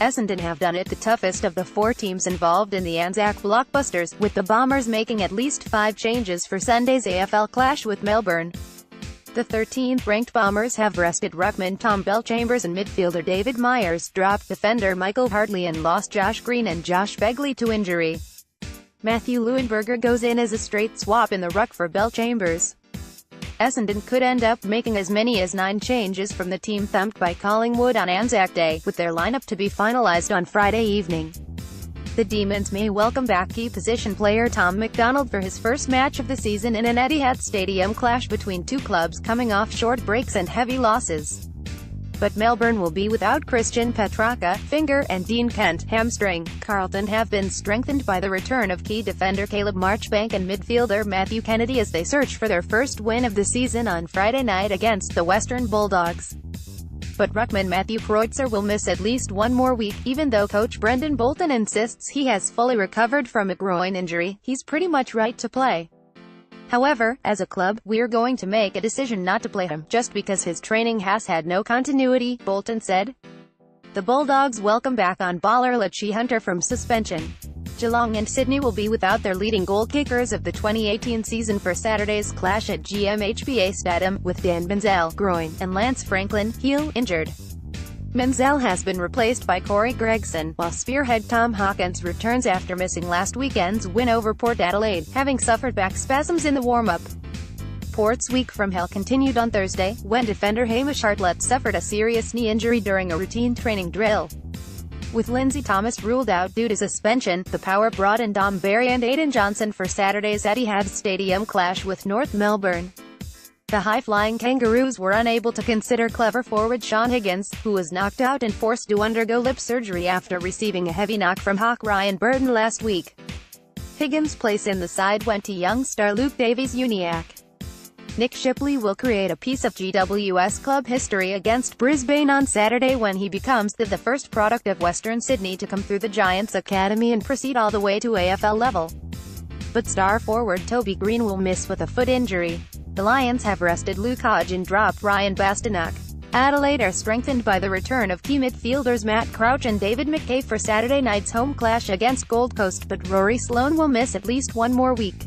Essendon have done it the toughest of the four teams involved in the Anzac blockbusters, with the Bombers making at least 5 changes for Sunday's AFL clash with Melbourne. The 13th-ranked Bombers have rested ruckman Tom Bellchambers and midfielder David Myers, dropped defender Michael Hartley and lost Josh Green and Josh Begley to injury. Matthew Leuenberger goes in as a straight swap in the ruck for Bellchambers. Essendon could end up making as many as 9 changes from the team thumped by Collingwood on Anzac Day, with their lineup to be finalised on Friday evening. The Demons may welcome back key position player Tom McDonald for his first match of the season in an Etihad Stadium clash between two clubs coming off short breaks and heavy losses. But Melbourne will be without Christian Petrarca, finger, and Dean Kent, hamstring. Carlton have been strengthened by the return of key defender Caleb Marchbank and midfielder Matthew Kennedy as they search for their first win of the season on Friday night against the Western Bulldogs. But ruckman Matthew Kreutzer will miss at least one more week, even though coach Brendan Bolton insists he has fully recovered from a groin injury. He's pretty much right to play. However, as a club, we're going to make a decision not to play him, just because his training has had no continuity, Bolton said. The Bulldogs welcome back on baller Lachi Hunter from suspension. Geelong and Sydney will be without their leading goal kickers of the 2018 season for Saturday's clash at GMHBA Stadium, with Dan Menzel, groin, and Lance Franklin, heel, injured. Menzel has been replaced by Corey Gregson, while spearhead Tom Hawkins returns after missing last weekend's win over Port Adelaide, having suffered back spasms in the warm-up. Port's week from hell continued on Thursday, when defender Hamish Hartlett suffered a serious knee injury during a routine training drill. With Lindsay Thomas ruled out due to suspension, the Power brought in Dom Barry and Aidan Johnson for Saturday's Etihad Stadium clash with North Melbourne. The high-flying Kangaroos were unable to consider clever forward Sean Higgins, who was knocked out and forced to undergo lip surgery after receiving a heavy knock from Hawk Ryan Burton last week. Higgins' place in the side went to young star Luke Davies-Uniacke. Nick Shipley will create a piece of GWS club history against Brisbane on Saturday when he becomes the first product of Western Sydney to come through the Giants' academy and proceed all the way to AFL level. But star forward Toby Green will miss with a foot injury. The Lions have rested Luke Hodge and dropped Ryan Bastanak. Adelaide are strengthened by the return of key midfielders Matt Crouch and David McKay for Saturday night's home clash against Gold Coast, but Rory Sloane will miss at least one more week.